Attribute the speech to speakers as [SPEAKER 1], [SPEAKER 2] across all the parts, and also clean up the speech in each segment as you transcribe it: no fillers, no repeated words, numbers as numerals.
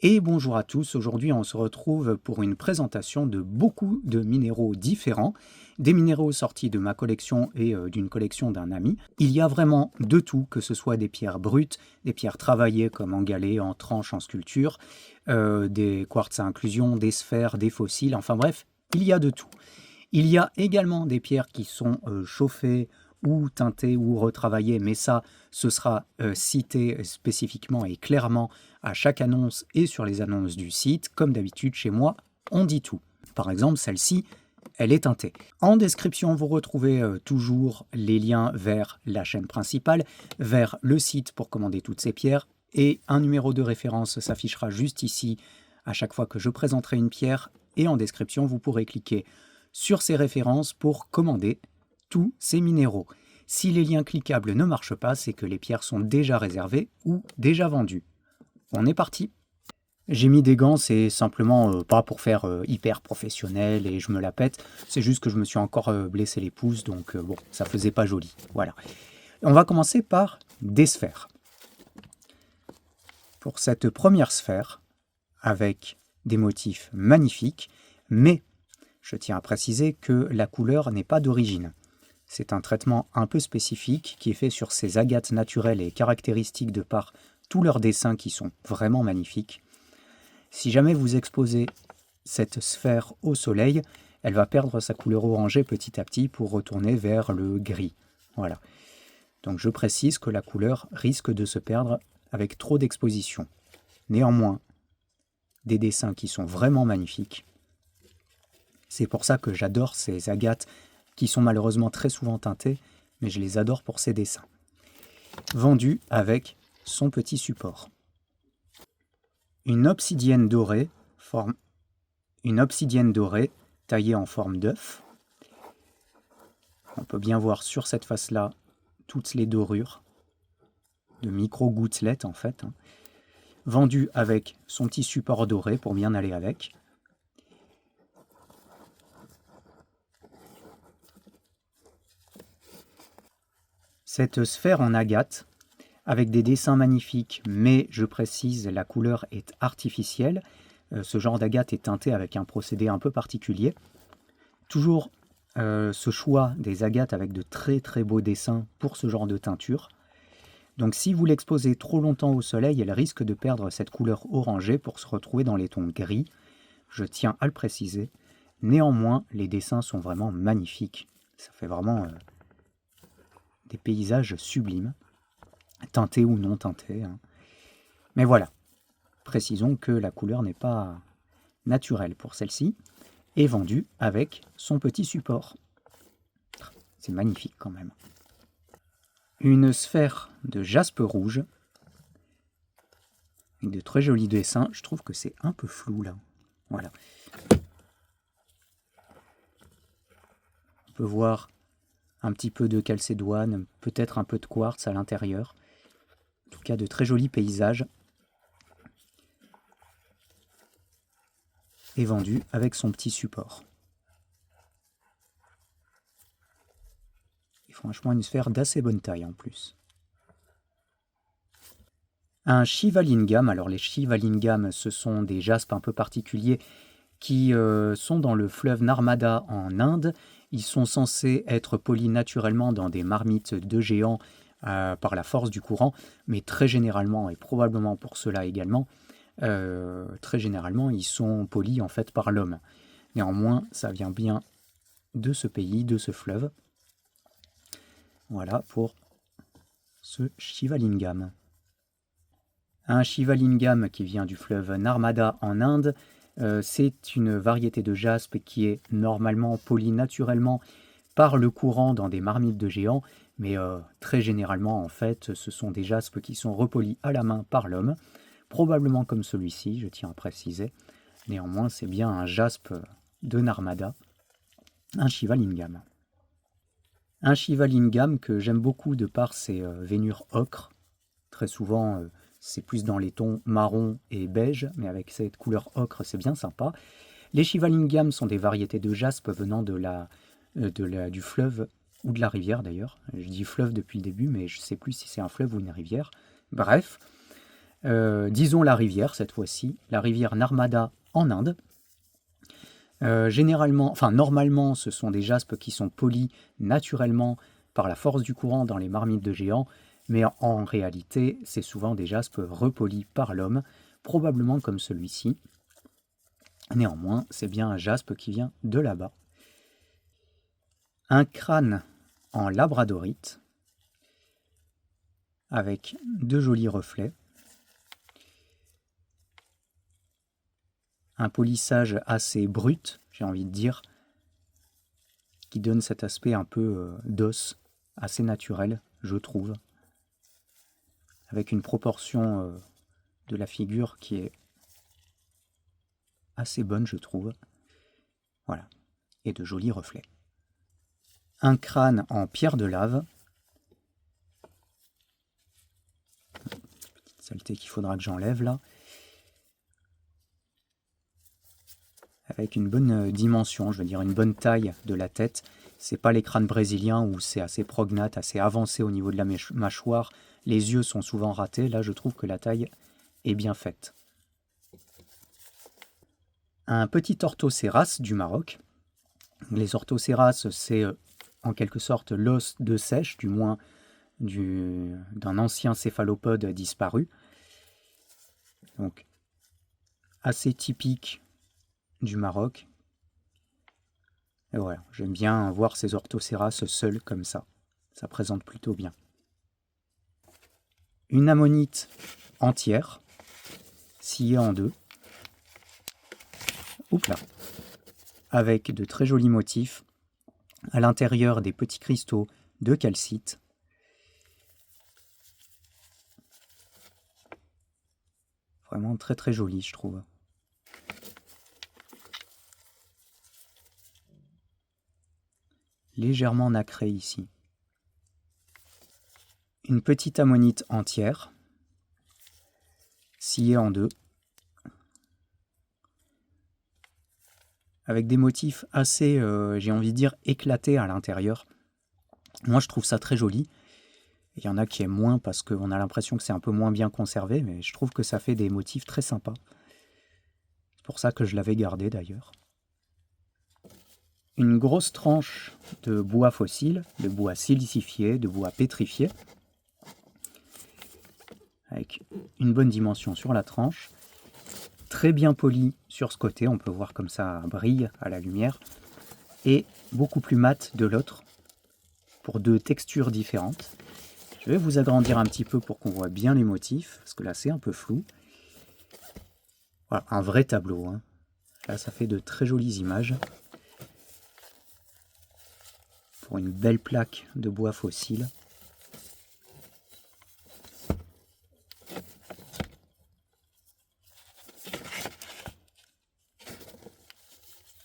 [SPEAKER 1] Et bonjour à tous, aujourd'hui on se retrouve pour une présentation de beaucoup de minéraux différents, des minéraux sortis de ma collection et d'une collection d'un ami. Il y a vraiment de tout, que ce soit des pierres brutes, des pierres travaillées comme en galets, en tranches, en sculpture, des quartz à inclusion, des sphères, des fossiles, enfin bref, il y a de tout. Il y a également des pierres qui sont chauffées ou teintées ou retravaillées, mais ça, ce sera cité spécifiquement et clairement à chaque annonce et sur les annonces du site. Comme d'habitude, chez moi, on dit tout. Par exemple, celle-ci, elle est teintée. En description, vous retrouvez toujours les liens vers la chaîne principale, vers le site pour commander toutes ces pierres, et un numéro de référence s'affichera juste ici à chaque fois que je présenterai une pierre, et en description, vous pourrez cliquer sur ces références pour commander tous ces minéraux. Si les liens cliquables ne marchent pas, c'est que les pierres sont déjà réservées ou déjà vendues. On est parti. J'ai mis des gants, c'est simplement pas pour faire hyper professionnel et je me la pète, c'est juste que je me suis encore blessé les pouces, donc bon, ça faisait pas joli. Voilà. On va commencer par des sphères. Pour cette première sphère, avec des motifs magnifiques, mais je tiens à préciser que la couleur n'est pas d'origine. C'est un traitement un peu spécifique qui est fait sur ces agates naturelles et caractéristiques de par tous leurs dessins qui sont vraiment magnifiques. Si jamais vous exposez cette sphère au soleil, elle va perdre sa couleur orangée petit à petit pour retourner vers le gris. Voilà. Donc je précise que la couleur risque de se perdre avec trop d'exposition. Néanmoins, des dessins qui sont vraiment magnifiques. C'est pour ça que j'adore ces agates qui sont malheureusement très souvent teintées, mais je les adore pour ces dessins. Vendu avec son petit support. Une obsidienne dorée taillée en forme d'œuf. On peut bien voir sur cette face-là toutes les dorures, de micro-gouttelettes en fait. Vendu avec son petit support doré pour bien aller avec. Cette sphère en agate, avec des dessins magnifiques, mais je précise, la couleur est artificielle. Ce genre d'agate est teinté avec un procédé un peu particulier. Toujours ce choix des agates avec de très très beaux dessins pour ce genre de teinture. Donc si vous l'exposez trop longtemps au soleil, elle risque de perdre cette couleur orangée pour se retrouver dans les tons gris. Je tiens à le préciser. Néanmoins, les dessins sont vraiment magnifiques. Ça fait vraiment des paysages sublimes, teintés ou non teintés. Mais voilà, précisons que la couleur n'est pas naturelle pour celle-ci, et vendue avec son petit support. C'est magnifique quand même. Une sphère de jaspe rouge, avec de très jolis dessins. Je trouve que c'est un peu flou là. Voilà. On peut voir un petit peu de calcédoine, peut-être un peu de quartz à l'intérieur. En tout cas, de très jolis paysages. Et vendu avec son petit support. Et franchement, une sphère d'assez bonne taille en plus. Un Shivalingam, alors les Shivalingam, ce sont des jaspes un peu particuliers qui sont dans le fleuve Narmada en Inde. Ils sont censés être polis naturellement dans des marmites de géants par la force du courant, mais très généralement, et probablement pour cela également, très généralement, ils sont polis en fait par l'homme. Néanmoins, ça vient bien de ce pays, de ce fleuve. Voilà pour ce Shivalingam. Un Shivalingam qui vient du fleuve Narmada en Inde, c'est une variété de jaspe qui est normalement polie naturellement par le courant dans des marmites de géants, mais très généralement en fait ce sont des jaspes qui sont repolis à la main par l'homme, probablement comme celui-ci, je tiens à préciser. Néanmoins c'est bien un jaspe de Narmada, un Shivalingam. Un Shivalingam que j'aime beaucoup de par ses veinures ocre, très souvent c'est plus dans les tons marron et beige, mais avec cette couleur ocre, c'est bien sympa. Les Shivalingam sont des variétés de jaspe venant du fleuve, ou de la rivière d'ailleurs. Je dis fleuve depuis le début, mais je ne sais plus si c'est un fleuve ou une rivière. Bref, Disons la rivière cette fois-ci, la rivière Narmada en Inde. Normalement, ce sont des jaspes qui sont polis naturellement par la force du courant dans les marmites de géants, mais en réalité, c'est souvent des jaspes repolis par l'homme, probablement comme celui-ci. Néanmoins, c'est bien un jaspe qui vient de là-bas. Un crâne en labradorite, avec de jolis reflets. Un polissage assez brut, j'ai envie de dire, qui donne cet aspect un peu d'os, assez naturel, je trouve, avec une proportion de la figure qui est assez bonne, je trouve. Voilà, et de jolis reflets. Un crâne en pierre de lave. Petite saleté qu'il faudra que j'enlève là. Avec une bonne dimension, je veux dire une bonne taille de la tête. C'est pas les crânes brésiliens où c'est assez prognate, assez avancé au niveau de la mâchoire. Les yeux sont souvent ratés. Là, je trouve que la taille est bien faite. Un petit orthocéras du Maroc. Les orthocéras, c'est en quelque sorte l'os de sèche, du moins d'un ancien céphalopode disparu. Donc, assez typique du Maroc. Et voilà, j'aime bien voir ces orthocéras seuls comme ça. Ça présente plutôt bien. Une ammonite entière, sciée en deux. Oups là. Avec de très jolis motifs. À l'intérieur des petits cristaux de calcite. Vraiment très très joli, je trouve. Légèrement nacré ici. Une petite ammonite entière, sciée en deux, avec des motifs assez, j'ai envie de dire, éclatés à l'intérieur. Moi, je trouve ça très joli. Il y en a qui aiment moins parce qu'on a l'impression que c'est un peu moins bien conservé, mais je trouve que ça fait des motifs très sympas. C'est pour ça que je l'avais gardé d'ailleurs. Une grosse tranche de bois fossile, de bois silicifié, de bois pétrifié, avec une bonne dimension sur la tranche, très bien poli sur ce côté, on peut voir comme ça brille à la lumière, et beaucoup plus mat de l'autre, pour deux textures différentes. Je vais vous agrandir un petit peu pour qu'on voit bien les motifs, parce que là c'est un peu flou. Voilà, un vrai tableau, hein. Là ça fait de très jolies images. Pour une belle plaque de bois fossile.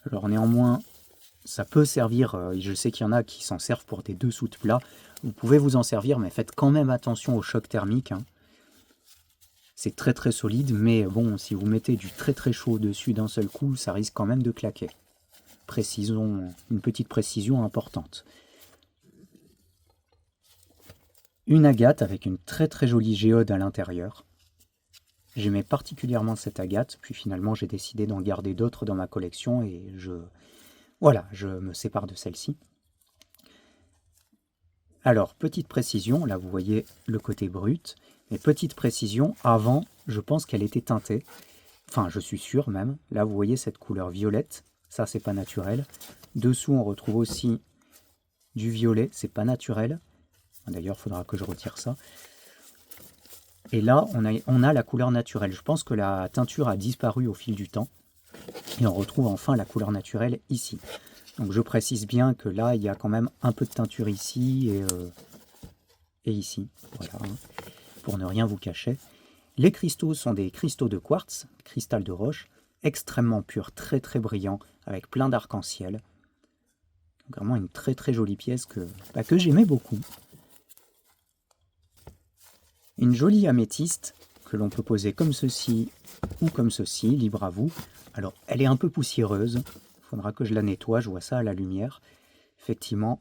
[SPEAKER 1] Alors néanmoins, ça peut servir, je sais qu'il y en a qui s'en servent pour des dessous de plat. Vous pouvez vous en servir, mais faites quand même attention au choc thermique, hein. C'est très très solide, mais bon, si vous mettez du très très chaud dessus d'un seul coup, ça risque quand même de claquer. Une petite précision importante. Une agate avec une très très jolie géode à l'intérieur. J'aimais particulièrement cette agate, puis finalement j'ai décidé d'en garder d'autres dans ma collection et je me sépare de celle-ci. Alors, petite précision, là vous voyez le côté brut, mais petite précision, avant je pense qu'elle était teintée, enfin je suis sûr même, là vous voyez cette couleur violette, ça c'est pas naturel. Dessous on retrouve aussi du violet, c'est pas naturel, d'ailleurs il faudra que je retire ça. Et là, on a la couleur naturelle. Je pense que la teinture a disparu au fil du temps. Et on retrouve enfin la couleur naturelle ici. Donc je précise bien que là, il y a quand même un peu de teinture ici et ici. Voilà, hein, pour ne rien vous cacher. Les cristaux sont des cristaux de quartz, cristal de roche, extrêmement pur, très très brillant, avec plein d'arc-en-ciel. Vraiment une très très jolie pièce que j'aimais beaucoup. Une jolie améthyste que l'on peut poser comme ceci ou comme ceci, libre à vous. Alors, elle est un peu poussiéreuse, il faudra que je la nettoie, je vois ça à la lumière. Effectivement,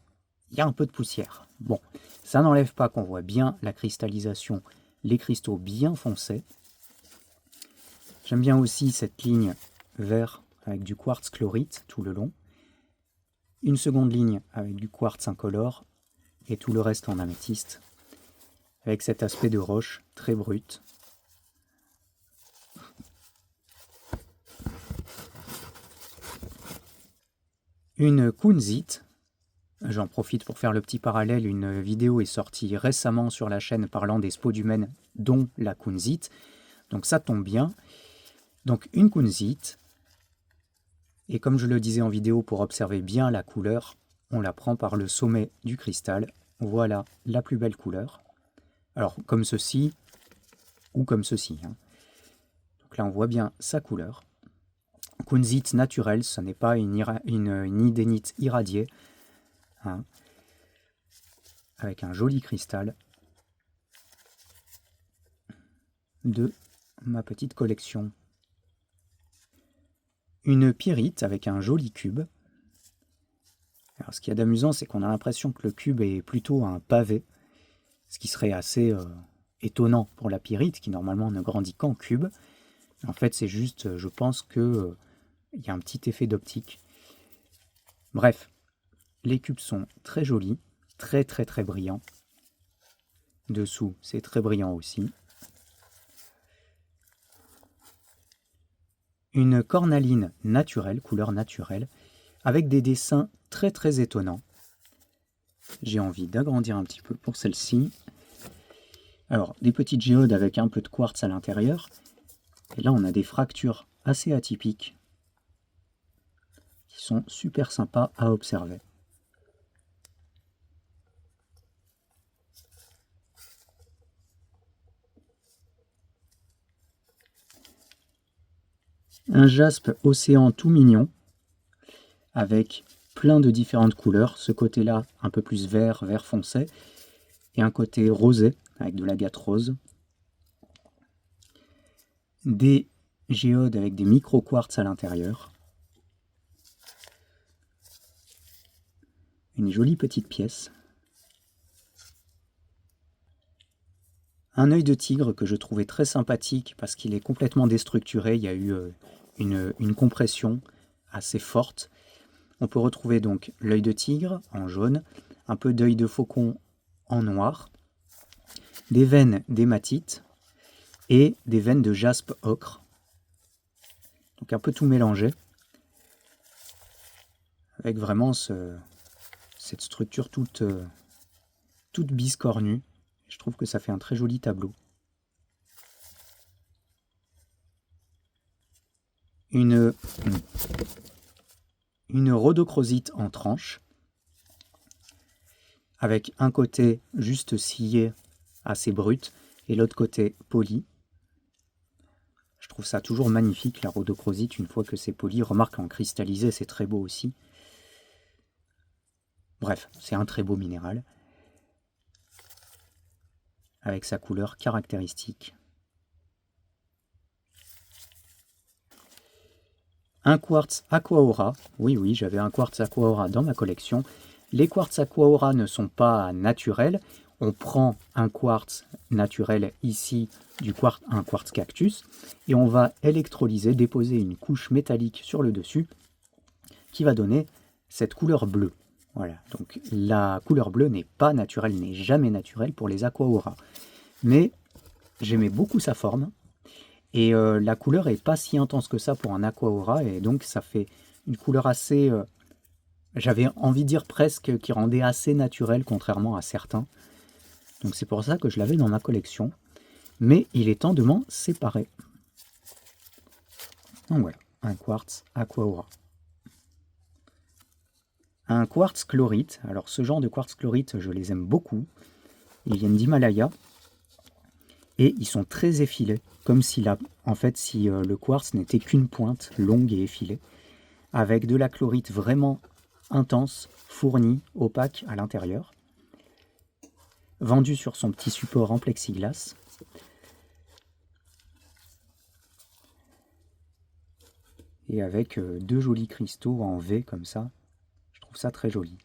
[SPEAKER 1] il y a un peu de poussière. Bon, ça n'enlève pas qu'on voit bien la cristallisation, les cristaux bien foncés. J'aime bien aussi cette ligne vert avec du quartz chlorite tout le long. Une seconde ligne avec du quartz incolore et tout le reste en améthyste, avec cet aspect de roche très brute. Une kunzite, j'en profite pour faire le petit parallèle, une vidéo est sortie récemment sur la chaîne parlant des spodumènes, dont la kunzite, donc ça tombe bien. Donc une kunzite, et comme je le disais en vidéo, pour observer bien la couleur, on la prend par le sommet du cristal. Voilà la plus belle couleur. Alors comme ceci, ou comme ceci. Donc là on voit bien sa couleur. Kunzite naturelle, ce n'est pas une idénite irradiée, avec un joli cristal de ma petite collection. Une pyrite avec un joli cube. Alors, ce qu'il y a d'amusant, c'est qu'on a l'impression que le cube est plutôt un pavé, ce qui serait assez étonnant pour la pyrite, qui normalement ne grandit qu'en cube. En fait, c'est juste, je pense que il y a un petit effet d'optique. Bref, les cubes sont très jolis, très brillants. Dessous, c'est très brillant aussi. Une cornaline naturelle, couleur naturelle, avec des dessins très étonnants. J'ai envie d'agrandir un petit peu pour celle-ci. Alors, des petites géodes avec un peu de quartz à l'intérieur. Et là, on a des fractures assez atypiques qui sont super sympas à observer. Un jaspe océan tout mignon, avec plein de différentes couleurs. Ce côté-là, un peu plus vert foncé, et un côté rosé, avec de l'agate rose. Des géodes avec des micro-quartz à l'intérieur. Une jolie petite pièce. Un œil de tigre que je trouvais très sympathique parce qu'il est complètement déstructuré. Il y a eu une compression assez forte. On peut retrouver donc l'œil de tigre en jaune, un peu d'œil de faucon en noir, des veines d'hématite et des veines de jaspe ocre. Donc un peu tout mélangé, avec vraiment cette structure toute biscornue. Je trouve que ça fait un très joli tableau. Une rhodochrosite en tranche, avec un côté juste scié, assez brut, et l'autre côté poli. Je trouve ça toujours magnifique, la rhodochrosite, une fois que c'est poli. Remarque, en cristallisé, c'est très beau aussi. Bref, c'est un très beau minéral, avec sa couleur caractéristique. Un quartz Aquaora. Oui, j'avais un quartz Aquaora dans ma collection. Les quartz Aquaora ne sont pas naturels. On prend un quartz naturel ici, un quartz cactus, et on va électrolyser, déposer une couche métallique sur le dessus, qui va donner cette couleur bleue. Voilà, donc la couleur bleue n'est pas naturelle, n'est jamais naturelle pour les Aquaora. Mais j'aimais beaucoup sa forme. Et la couleur est pas si intense que ça pour un Aquaora, et donc ça fait une couleur assez, j'avais envie de dire presque, qui rendait assez naturel, contrairement à certains. Donc c'est pour ça que je l'avais dans ma collection. Mais il est temps de m'en séparer. Donc voilà, un quartz Aquaora. Un quartz chlorite. Alors ce genre de quartz chlorite, je les aime beaucoup. Ils viennent d'Himalaya. Et ils sont très effilés, comme si le quartz n'était qu'une pointe longue et effilée, avec de la chlorite vraiment intense, fournie, opaque à l'intérieur, vendue sur son petit support en plexiglas. Et avec deux jolis cristaux en V comme ça, je trouve ça très joli.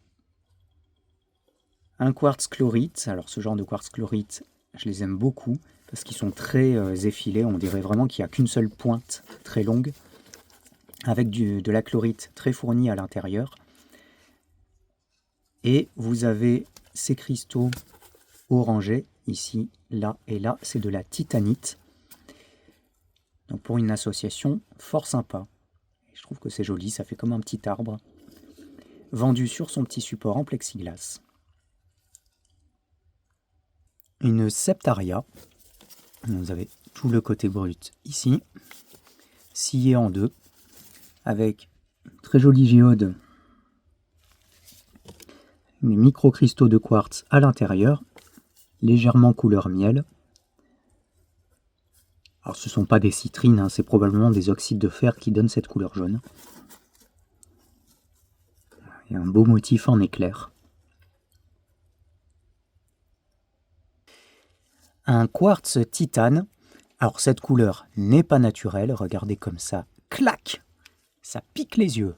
[SPEAKER 1] Un quartz chlorite, alors ce genre de quartz chlorite, je les aime beaucoup, parce qu'ils sont très effilés. On dirait vraiment qu'il n'y a qu'une seule pointe très longue, avec de la chlorite très fournie à l'intérieur. Et vous avez ces cristaux orangés, ici, là et là, c'est de la titanite. Donc pour une association fort sympa. Je trouve que c'est joli, ça fait comme un petit arbre. Vendu sur son petit support en plexiglas. Une septaria. Vous avez tout le côté brut ici, scié en deux, avec très jolie géode, des microcristaux de quartz à l'intérieur, légèrement couleur miel. Alors ce ne sont pas des citrines, hein, c'est probablement des oxydes de fer qui donnent cette couleur jaune. Et un beau motif en éclair. Un quartz titane. Alors cette couleur n'est pas naturelle, regardez comme ça, clac, ça pique les yeux.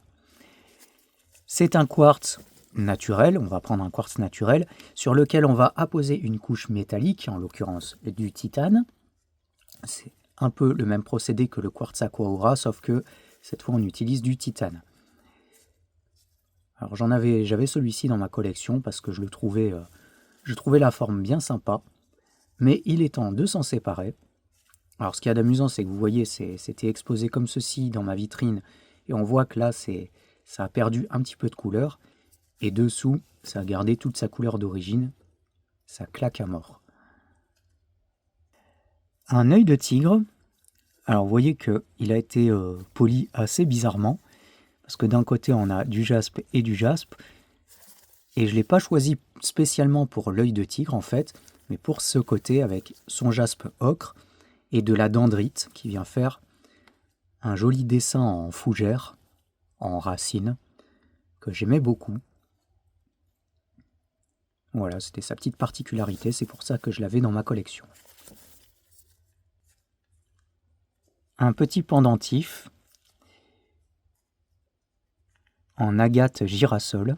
[SPEAKER 1] C'est un quartz naturel, on va prendre un quartz naturel, sur lequel on va apposer une couche métallique, en l'occurrence du titane. C'est un peu le même procédé que le quartz aquaura, sauf que cette fois on utilise du titane. Alors j'avais celui-ci dans ma collection parce que je trouvais la forme bien sympa, mais il est en 200 séparés. Alors ce qu'il y a d'amusant, c'est que vous voyez, c'était exposé comme ceci dans ma vitrine, et on voit que là, ça a perdu un petit peu de couleur, et dessous, ça a gardé toute sa couleur d'origine. Ça claque à mort. Un œil de tigre. Alors vous voyez qu'il a été poli assez bizarrement, parce que d'un côté, on a du jaspe et du jaspe, et je ne l'ai pas choisi spécialement pour l'œil de tigre, en fait, mais pour ce côté avec son jaspe ocre, et de la dendrite qui vient faire un joli dessin en fougère, en racine, que j'aimais beaucoup. Voilà, c'était sa petite particularité, c'est pour ça que je l'avais dans ma collection. Un petit pendentif en agate girasol.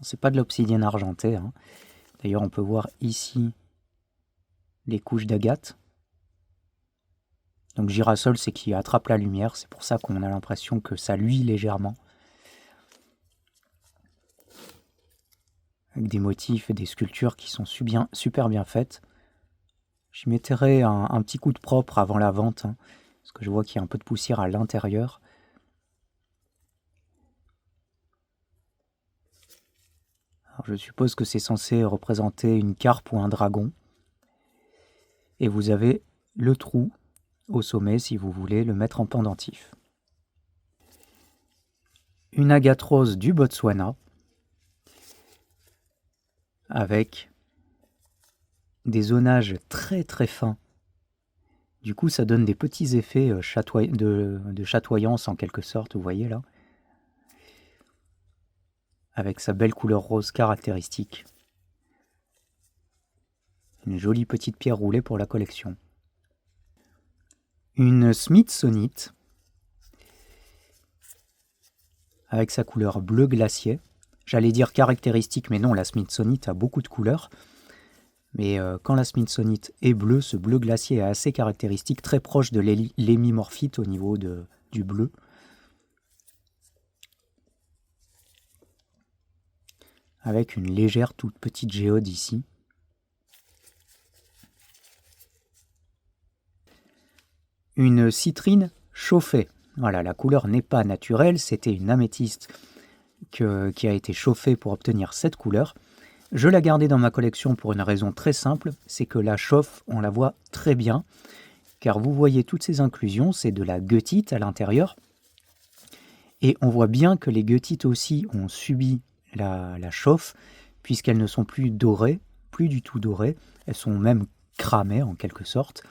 [SPEAKER 1] C'est pas de l'obsidienne argentée, hein. D'ailleurs, on peut voir ici les couches d'agate. Donc girasol, c'est qui attrape la lumière, c'est pour ça qu'on a l'impression que ça luit légèrement. Avec des motifs et des sculptures qui sont super bien faites. J'y mettrai un petit coup de propre avant la vente, hein, parce que je vois qu'il y a un peu de poussière à l'intérieur. Alors je suppose que c'est censé représenter une carpe ou un dragon. Et vous avez le trou au sommet si vous voulez le mettre en pendentif. Une agate rose du Botswana avec des zonages très très fins. Du coup, ça donne des petits effets de chatoyance en quelque sorte, vous voyez là, avec sa belle couleur rose caractéristique. Une jolie petite pierre roulée pour la collection. Une smithsonite avec sa couleur bleu glacier. J'allais dire caractéristique, mais non, la smithsonite a beaucoup de couleurs. Mais quand la smithsonite est bleue, ce bleu glacier est assez caractéristique, très proche de l'hémimorphite au niveau du bleu. Avec une légère toute petite géode ici. Une citrine chauffée. Voilà, la couleur n'est pas naturelle, c'était une améthyste qui a été chauffée pour obtenir cette couleur. Je l'ai gardée dans ma collection pour une raison très simple, c'est que la chauffe, on la voit très bien, car vous voyez toutes ces inclusions, c'est de la goethite à l'intérieur, et on voit bien que les goethites aussi ont subi la chauffe, puisqu'elles ne sont plus dorées, plus du tout dorées, elles sont même cramées en quelque sorte.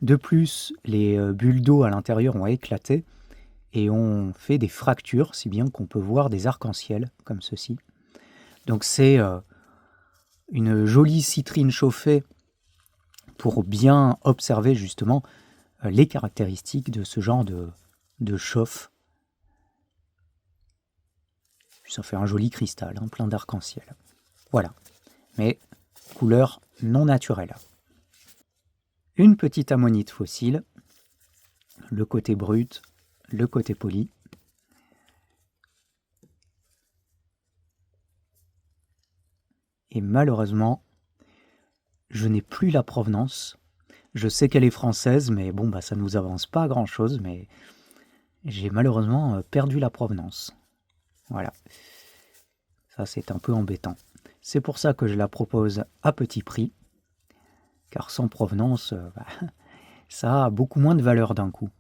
[SPEAKER 1] De plus, les bulles d'eau à l'intérieur ont éclaté et ont fait des fractures, si bien qu'on peut voir des arcs-en-ciel comme ceci. Donc c'est une jolie citrine chauffée pour bien observer justement les caractéristiques de ce genre de chauffe. Ça fait un joli cristal, hein, plein d'arc-en-ciel. Voilà, mais couleur non naturelle. une petite ammonite fossile, le côté brut, le côté poli. Et malheureusement, je n'ai plus la provenance. Je sais qu'elle est française, mais bon, ça ne nous avance pas à grand-chose, mais j'ai malheureusement perdu la provenance. Voilà. Ça, c'est un peu embêtant. C'est pour ça que je la propose à petit prix, car sans provenance, ça a beaucoup moins de valeur d'un coup.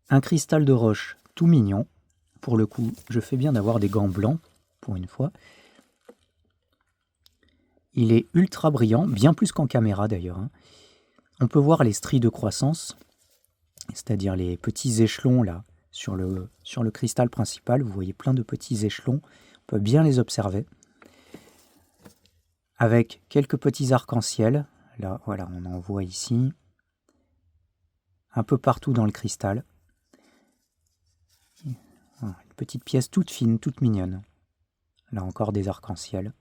[SPEAKER 1] Un cristal de roche tout mignon. Pour le coup, je fais bien d'avoir des gants blancs, pour une fois. Il est ultra brillant, bien plus qu'en caméra d'ailleurs. On peut voir les stries de croissance, c'est-à-dire les petits échelons là sur le cristal principal. Vous voyez plein de petits échelons, on peut bien les observer. Avec quelques petits arcs-en-ciel, là voilà, on en voit ici, un peu partout dans le cristal. Une petite pièce toute fine, toute mignonne. Là encore des arcs-en-ciel.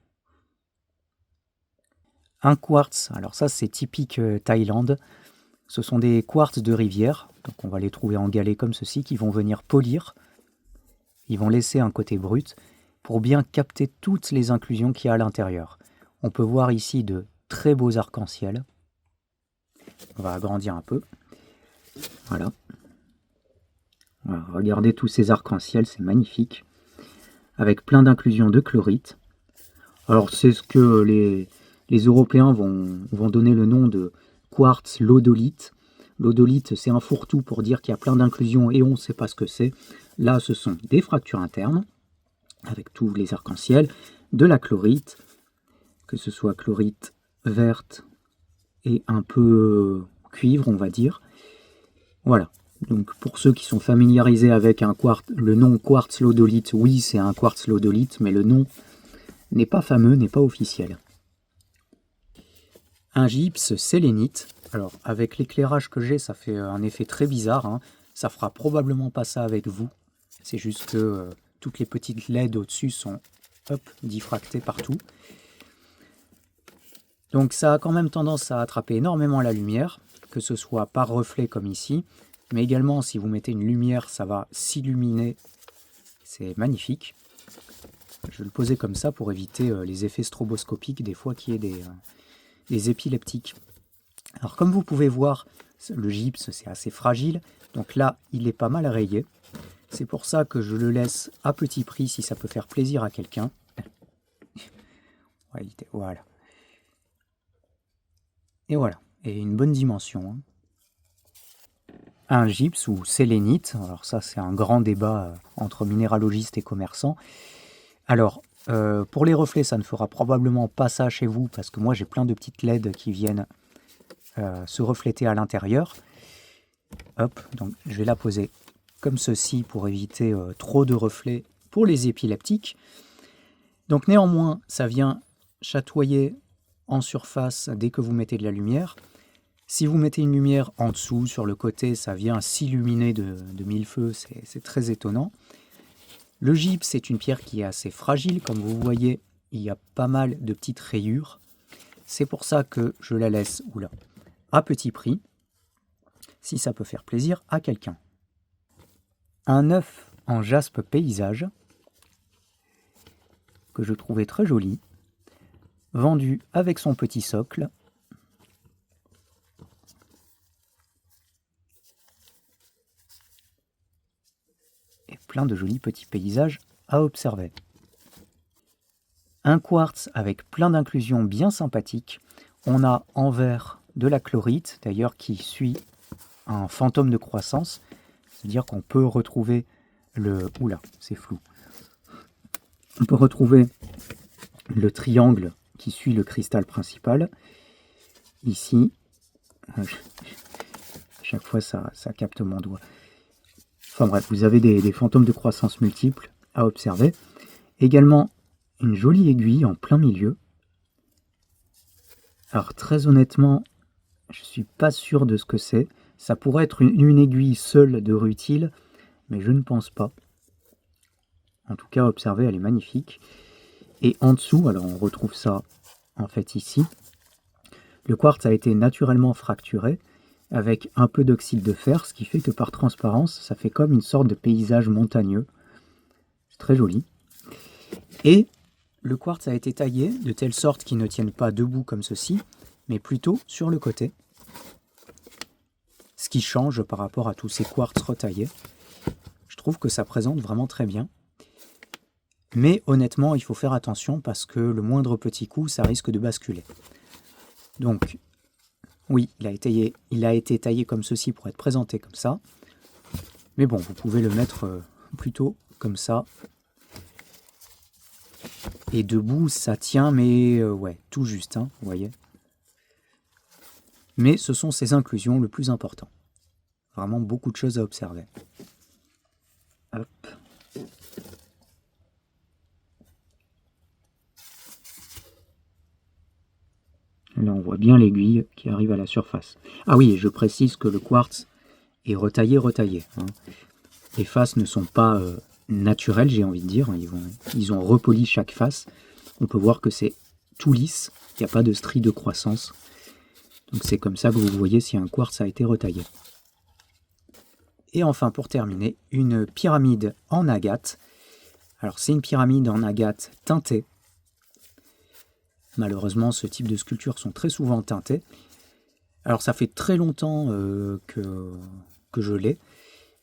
[SPEAKER 1] Un quartz, alors ça c'est typique Thaïlande, ce sont des quartz de rivière, donc on va les trouver en galets comme ceci, qui vont venir polir, ils vont laisser un côté brut pour bien capter toutes les inclusions qu'il y a à l'intérieur. On peut voir ici de très beaux arcs-en-ciel, on va agrandir un peu, voilà. Regardez tous ces arcs-en-ciel, c'est magnifique, avec plein d'inclusions de chlorite. Alors c'est ce que les Européens vont donner le nom de quartz lodolite. Lodolite, c'est un fourre-tout pour dire qu'il y a plein d'inclusions et on ne sait pas ce que c'est. Là, ce sont des fractures internes, avec tous les arcs-en-ciel, de la chlorite, que ce soit chlorite verte et un peu cuivre, on va dire. Voilà. Donc pour ceux qui sont familiarisés avec le nom quartz lodolite, oui, c'est un quartz lodolite, mais le nom n'est pas fameux, n'est pas officiel. Un gypse sélénite. Alors avec l'éclairage que j'ai, ça fait un effet très bizarre. Ça fera probablement pas ça avec vous. C'est juste que toutes les petites LED au-dessus sont diffractées partout. Donc ça a quand même tendance à attraper énormément la lumière, que ce soit par reflet comme ici, mais également si vous mettez une lumière, ça va s'illuminer. C'est magnifique. Je vais le poser comme ça pour éviter les effets stroboscopiques, des fois qu'il y ait des épileptiques. Alors comme vous pouvez voir, le gypse c'est assez fragile, donc là il est pas mal rayé. C'est pour ça que je le laisse à petit prix si ça peut faire plaisir à quelqu'un. Voilà. Et voilà, et une bonne dimension. Un gypse ou sélénite, alors ça c'est un grand débat entre minéralogistes et commerçants. Alors, pour les reflets, ça ne fera probablement pas ça chez vous, parce que moi j'ai plein de petites LED qui viennent se refléter à l'intérieur. Hop, donc je vais la poser comme ceci pour éviter trop de reflets pour les épileptiques. Donc néanmoins, ça vient chatouiller en surface dès que vous mettez de la lumière. Si vous mettez une lumière en dessous, sur le côté, ça vient s'illuminer de mille feux, c'est très étonnant. Le gypse est une pierre qui est assez fragile, comme vous voyez, il y a pas mal de petites rayures. C'est pour ça que je la laisse à petit prix, si ça peut faire plaisir à quelqu'un. Un œuf en jaspe paysage, que je trouvais très joli, vendu avec son petit socle. Et plein de jolis petits paysages à observer. Un quartz avec plein d'inclusions bien sympathiques. On a en vert de la chlorite, d'ailleurs qui suit un fantôme de croissance. C'est-à-dire qu'on peut retrouver Oula, c'est flou. On peut retrouver le triangle qui suit le cristal principal. Ici, à chaque fois ça capte mon doigt. Enfin bref, vous avez des fantômes de croissance multiples à observer. Également, une jolie aiguille en plein milieu. Alors très honnêtement, je suis pas sûr de ce que c'est. Ça pourrait être une aiguille seule de rutile, mais je ne pense pas. En tout cas, observez, elle est magnifique. Et en dessous, alors on retrouve ça en fait ici. Le quartz a été naturellement fracturé avec un peu d'oxyde de fer, ce qui fait que par transparence, ça fait comme une sorte de paysage montagneux. C'est très joli. Et le quartz a été taillé de telle sorte qu'il ne tienne pas debout comme ceci, mais plutôt sur le côté. Ce qui change par rapport à tous ces quartz retaillés. Je trouve que ça présente vraiment très bien. Mais honnêtement, il faut faire attention parce que le moindre petit coup, ça risque de basculer. Donc, oui, il a été taillé comme ceci pour être présenté comme ça. Mais bon, vous pouvez le mettre plutôt comme ça. Et debout, ça tient, mais ouais, tout juste, hein, vous voyez. Mais ce sont ces inclusions le plus important. Vraiment beaucoup de choses à observer. Hop. Là, on voit bien l'aiguille qui arrive à la surface. Ah oui, et je précise que le quartz est retaillé. Hein. Les faces ne sont pas naturelles, j'ai envie de dire. Ils ont repoli chaque face. On peut voir que c'est tout lisse. Il n'y a pas de stries de croissance. Donc c'est comme ça que vous voyez si un quartz a été retaillé. Et enfin, pour terminer, une pyramide en agate. Alors c'est une pyramide en agate teintée. Malheureusement, ce type de sculptures sont très souvent teintées. Alors ça fait très longtemps que je l'ai.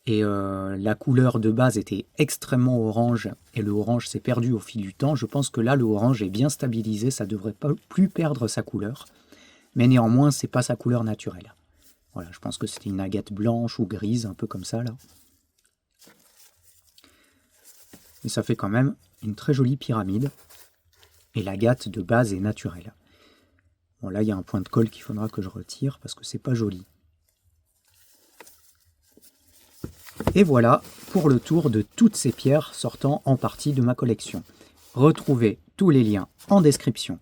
[SPEAKER 1] Et la couleur de base était extrêmement orange. Et le orange s'est perdu au fil du temps. Je pense que là, le orange est bien stabilisé. Ça ne devrait pas plus perdre sa couleur. Mais néanmoins, ce n'est pas sa couleur naturelle. Voilà, je pense que c'était une agate blanche ou grise, un peu comme ça, là. Et ça fait quand même une très jolie pyramide. Et l'agate de base est naturelle. Bon, là, il y a un point de colle qu'il faudra que je retire parce que c'est pas joli. Et voilà pour le tour de toutes ces pierres sortant en partie de ma collection. Retrouvez tous les liens en description